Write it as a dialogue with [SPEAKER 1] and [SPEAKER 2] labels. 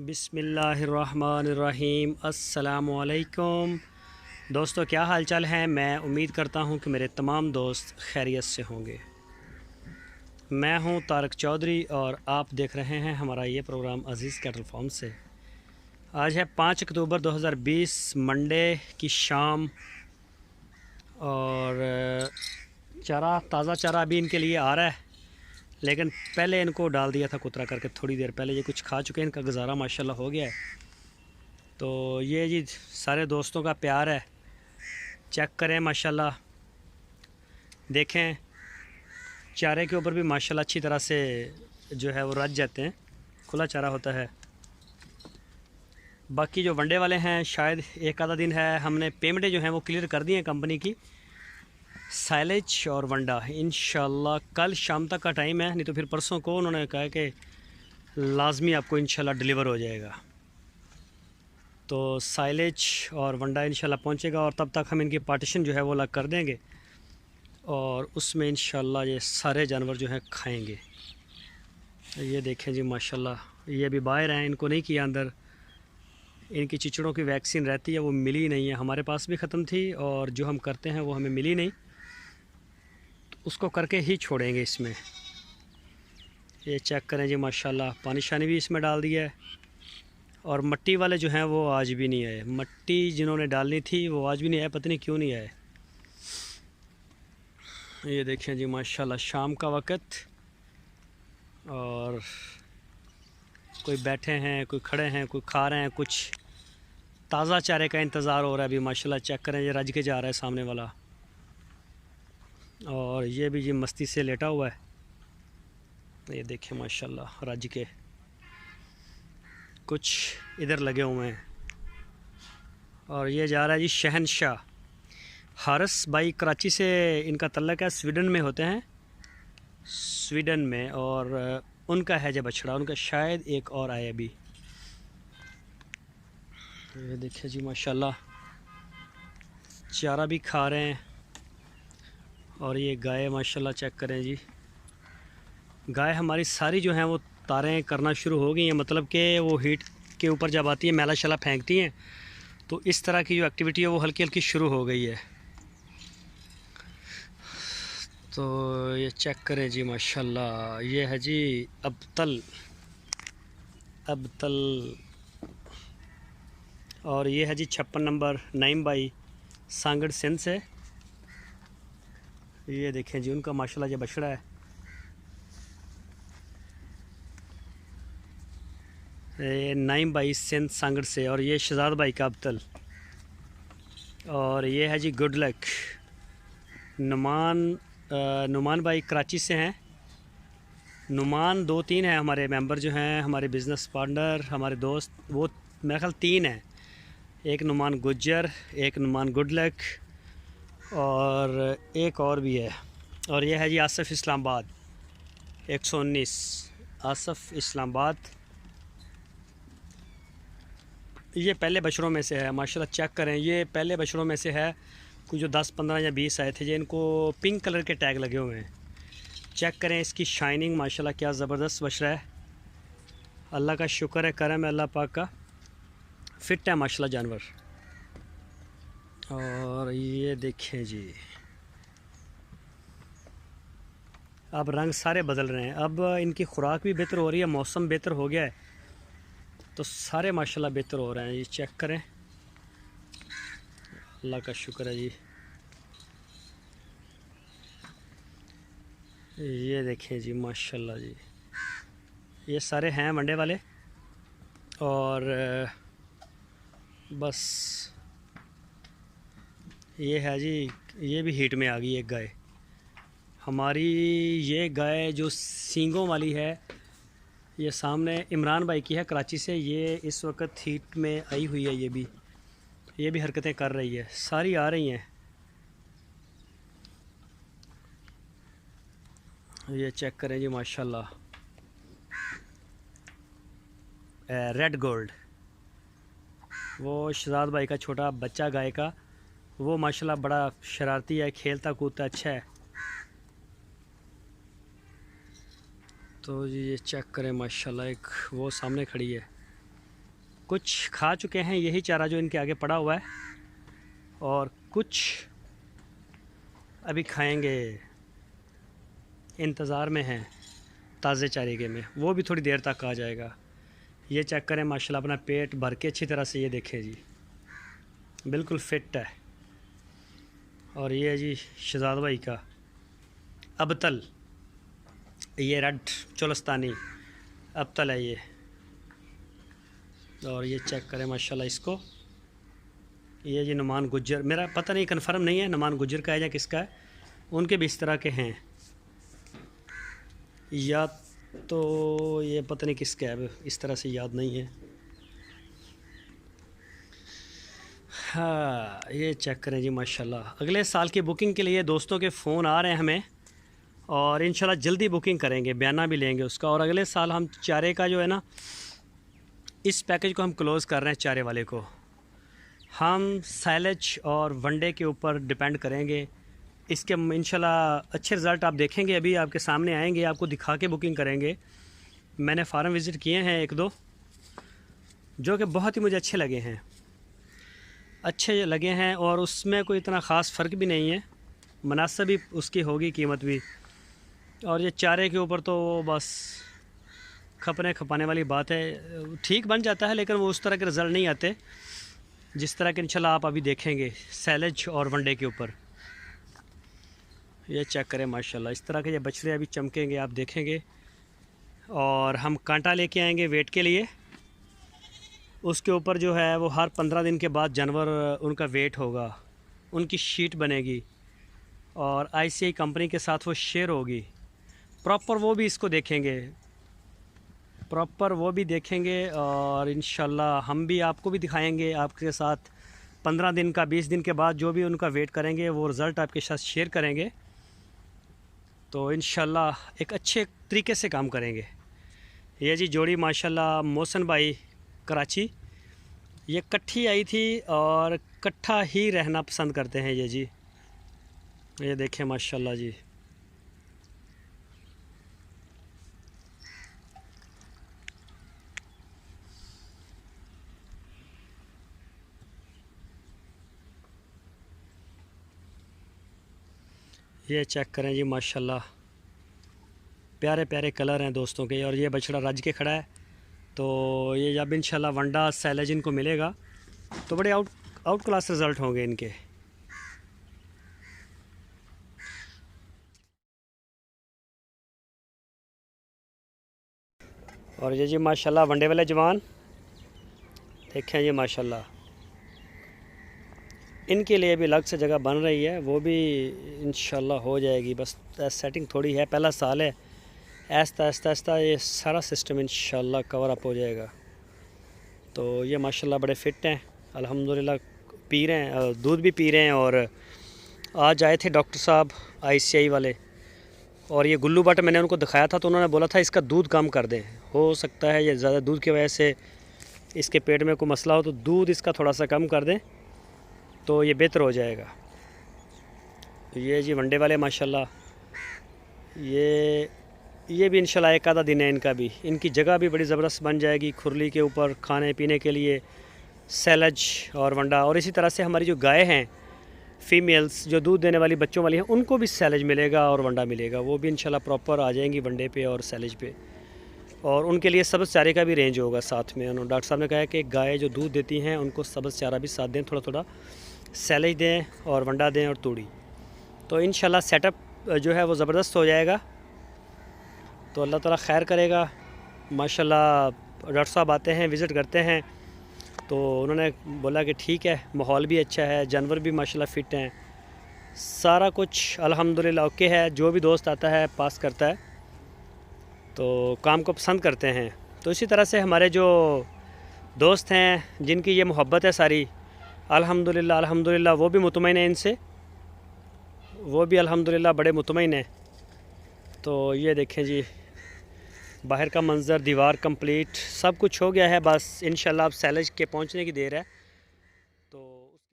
[SPEAKER 1] बिस्मिल्लाहिर्रहमानिर्रहीम। अस्सलामुअलैकुम दोस्तों, क्या हाल चाल है। मैं उम्मीद करता हूँ कि मेरे तमाम दोस्त खैरियत से होंगे। मैं हूँ तारक चौधरी और आप देख रहे हैं हमारा ये प्रोग्राम अज़ीज़ कैटल फार्म से। आज है 5 अक्टूबर 2020 मंडे की शाम और चारा ताज़ा चारा अभी इनके लिए आ रहा है, लेकिन पहले इनको डाल दिया था कुतरा करके। थोड़ी देर पहले ये कुछ खा चुके हैं, इनका गुजारा माशाल्लाह हो गया है। तो ये जी सारे दोस्तों का प्यार है। चेक करें माशाल्लाह, देखें चारे के ऊपर भी माशाल्लाह अच्छी तरह से जो है वो रच जाते हैं, खुला चारा होता है। बाकी जो वनडे वाले हैं शायद एक आधा दिन है, हमने पेमेंटें जो हैं वो क्लियर कर दी हैं कंपनी की। साइलेज और वंडा इंशाल्लाह कल शाम तक का टाइम है, नहीं तो फिर परसों को उन्होंने कहा कि लाजमी आपको इंशाल्लाह डिलीवर हो जाएगा। तो साइलेज और वंडा इंशाल्लाह पहुंचेगा और तब तक हम इनकी पार्टीशन जो है वो अलग कर देंगे और उसमें इंशाल्लाह ये सारे जानवर जो हैं खाएंगे। ये देखें जी माशाल्लाह, ये अभी बाहर हैं, इनको नहीं किया अंदर। इनकी चिचड़ों की वैक्सीन रहती है, वो मिली नहीं है, हमारे पास भी ख़त्म थी और जो हम करते हैं वो हमें मिली नहीं, तो उसको करके ही छोड़ेंगे इसमें। ये चेक करें जी माशाल्लाह, पानी शानी भी इसमें डाल दिया है। और मट्टी वाले जो हैं वो आज भी नहीं आए, मट्टी जिन्होंने डालनी थी वो आज भी नहीं आए, पता नहीं क्यों नहीं आए। ये देखें जी माशाल्लाह, शाम का वक़्त और कोई बैठे हैं, कोई खड़े हैं, कोई खा रहे हैं, कुछ ताज़ा चारे का इंतज़ार हो रहा है अभी माशाल्लाह। चेक करें, ये रज के जा रहा है सामने वाला और ये भी जी मस्ती से लेटा हुआ है। ये देखें माशाल्लाह, रज के कुछ इधर लगे हुए हैं। और ये जा रहा है जी शहनशाह हारिस भाई, कराची से इनका तल्लक है, स्वीडन में होते हैं, स्वीडन में। और उनका है जब बछड़ा, उनका शायद एक और आए अभी। ये देखिए जी माशाल्लाह, चारा भी खा रहे हैं। और ये गाय माशाल्लाह चेक करें जी, गाय हमारी सारी जो हैं वो तारें करना शुरू हो गई हैं, मतलब कि वो हीट के ऊपर जब आती है मैला शैला फेंकती हैं, तो इस तरह की जो एक्टिविटी है वो हल्की हल्की शुरू हो गई है। तो ये चेक करें जी माशाल्लाह, ये है जी अबतल और ये है जी 56 नंबर नाइम भाई, सांगड़ सिंध से। ये देखें जी उनका माशाल्लाह ये बछड़ा है। ये नाइम भाई सिंध सांगड़ से, और ये शहजाद भाई का अबतल। और ये है जी गुड लक नुमान भाई कराची से हैं। नुमान 2-3 हैं हमारे मेंबर जो हैं, हमारे बिज़नेस पार्टनर, हमारे दोस्त, वो मेरे ख्याल 3 हैं। एक नुमान गुज्जर, एक नुमान गुड लक और एक और भी है। और ये है जी आसफ़ इस्लामाबाद 119, आसफ़ इस्लामाबाद। ये पहले बछड़ों में से है माशाल्लाह। चेक करें, ये पहले बछड़ों में से है, कुछ जो 10, 15 या 20 आए थे, जो इनको पिंक कलर के टैग लगे हुए हैं। चेक करें इसकी शाइनिंग माशाल्लाह, क्या ज़बरदस्त बछड़ा है। अल्लाह का शुक्र है, करम है अल्लाह पाक का, फ़िट है माशाल्लाह जानवर। और ये देखें जी, अब रंग सारे बदल रहे हैं, अब इनकी खुराक भी बेहतर हो रही है, मौसम बेहतर हो गया है, तो सारे माशाल्लाह बेहतर हो रहे हैं। ये चेक करें, अल्लाह का शुक्र है जी। ये देखें जी माशाल्लाह जी, ये सारे हैं वनडे वाले। और बस ये है जी, ये भी हीट में आ गई एक गाय हमारी। ये गाय जो सींगों वाली है, ये सामने इमरान भाई की है कराची से, ये इस वक्त हीट में आई हुई है। ये भी हरकतें कर रही है, सारी आ रही हैं। ये चेक करें जी माशाल्लाह, रेड गोल्ड, वो शहजाद भाई का छोटा बच्चा गाय का, वो माशाल्लाह बड़ा शरारती है, खेलता कूदता अच्छा है। तो जी ये चेक करें माशाल्लाह, एक वो सामने खड़ी है, कुछ खा चुके हैं, यही चारा जो इनके आगे पड़ा हुआ है, और कुछ अभी खाएंगे, इंतज़ार में हैं ताज़े चारे के में, वो भी थोड़ी देर तक आ जाएगा। ये चेक करें माशाल्लाह, अपना पेट भर के अच्छी तरह से, ये देखें जी, बिल्कुल फिट है। और ये है जी शहजाद भाई का अबतल, ये रेड चोलस्तानी अबतल है ये। और ये चेक करें माशाल्लाह इसको, ये जी नुमान गुज्जर, मेरा पता नहीं कंफर्म नहीं है नुमान गुज्जर का है या किसका है, उनके भी इस तरह के हैं, या तो ये पता नहीं किसका है, इस तरह से याद नहीं है। हाँ, ये चेक करें जी माशाल्लाह। अगले साल की बुकिंग के लिए दोस्तों के फ़ोन आ रहे हैं हमें, और इंशाल्लाह जल्दी बुकिंग करेंगे, बयाना भी लेंगे उसका। और अगले साल हम चारे का जो है ना, इस पैकेज को हम क्लोज़ कर रहे हैं, चारे वाले को हम साइलेज और वनडे के ऊपर डिपेंड करेंगे। इसके इंशाल्लाह अच्छे रिज़ल्ट आप देखेंगे, अभी आपके सामने आएंगे, आपको दिखा के बुकिंग करेंगे। मैंने फार्म विज़िट किए हैं एक दो, जो कि बहुत ही मुझे अच्छे लगे हैं, और उसमें कोई इतना ख़ास फ़र्क भी नहीं है, मुनासिब भी उसकी होगी कीमत भी। और ये चारे के ऊपर तो बस खपने खपाने वाली बात है, ठीक बन जाता है, लेकिन वो उस तरह के रिज़ल्ट नहीं आते जिस तरह के इंशाल्लाह आप अभी देखेंगे सैलेज और वनडे के ऊपर। ये चेक करें माशाल्लाह, इस तरह के ये बछड़े अभी चमकेंगे, आप देखेंगे। और हम कांटा लेके आएंगे वेट के लिए, उसके ऊपर जो है वो हर 15 दिन के बाद जानवर उनका वेट होगा, उनकी शीट बनेगी, और ICI कंपनी के साथ वो शेयर होगी। प्रॉपर वो भी इसको देखेंगे, और इंशाल्लाह हम भी आपको भी दिखाएंगे, आपके साथ 15 दिन का 20 दिन के बाद जो भी उनका वेट करेंगे वो रिज़ल्ट आपके साथ शेयर करेंगे। तो इंशाल्लाह एक अच्छे तरीके से काम करेंगे। ये जी जोड़ी माशाल्लाह मोहसिन भाई कराची, ये कट्ठी आई थी और कट्ठा ही रहना पसंद करते हैं ये जी, ये देखें माशाल्लाह जी। ये चेक करें जी माशाल्लाह, प्यारे प्यारे कलर हैं दोस्तों के। और ये बछड़ा रज के खड़ा है, तो ये जब इंशाल्लाह वंडा सैलेज इनको मिलेगा तो बड़े आउट क्लास रिज़ल्ट होंगे इनके। और ये जी माशाल्लाह वनडे वाले जवान देखें ये माशाल्लाह, इनके लिए भी अलग से जगह बन रही है, वो भी इंशाल्लाह हो जाएगी, बस सेटिंग थोड़ी है, पहला साल है, आहिस्ता ये सारा सिस्टम इंशाल्लाह कवर अप हो जाएगा। तो ये माशाल्लाह बड़े फ़िट हैं अल्हम्दुलिल्लाह, पी रहे हैं, दूध भी पी रहे हैं। और आज आए थे डॉक्टर साहब ICI वाले, और ये गुल्लू बट मैंने उनको दिखाया था, तो उन्होंने बोला था इसका दूध कम कर दें, हो सकता है ये ज़्यादा दूध की वजह से इसके पेट में कोई मसला हो, तो दूध इसका थोड़ा सा कम कर दें तो ये बेहतर हो जाएगा। ये जी वनडे वाले माशाल्लाह, ये भी इंशाल्लाह एक आधा दिन है इनका भी, इनकी जगह भी बड़ी ज़बरदस्त बन जाएगी खुरली के ऊपर, खाने पीने के लिए सैलज और वंडा। और इसी तरह से हमारी जो गाय हैं फ़ीमेल्स, जो दूध देने वाली बच्चों वाली हैं, उनको भी सैलज मिलेगा और वंडा मिलेगा, वो भी इंशाल्लाह प्रॉपर आ जाएंगी वनडे पे और सैलज पे। और उनके लिए सब्ज़ चारे का भी रेंज होगा साथ में। उन्होंने डॉक्टर साहब ने कहा है कि गाय जो दूध देती हैं उनको सब्ज़ चारा भी साथ दें, थोड़ा थोड़ा सैलज दें और वंडा दें और तूड़ी। तो इंशाल्लाह सेटअप जो है वो ज़बरदस्त हो जाएगा। तो अल्लाह ताला खैर करेगा। माशाल्लाह डॉक्टर साहब आते हैं, विज़िट करते हैं, तो उन्होंने बोला कि ठीक है, माहौल भी अच्छा है, जानवर भी माशाल्लाह फ़िट हैं, सारा कुछ अल्हम्दुलिल्लाह ओके है। जो भी दोस्त आता है पास करता है, तो काम को पसंद करते हैं। तो इसी तरह से हमारे जो दोस्त हैं जिनकी ये मोहब्बत है सारी, अल्हम्दुलिल्लाह वो भी मुतमईन है इनसे, वो भी अल्हम्दुलिल्लाह बड़े मुतमईन हैं। तो ये देखें जी, बाहर का मंज़र, दीवार कंप्लीट सब कुछ हो गया है, बस इंशाल्लाह अब सैलज के पहुंचने की देर है।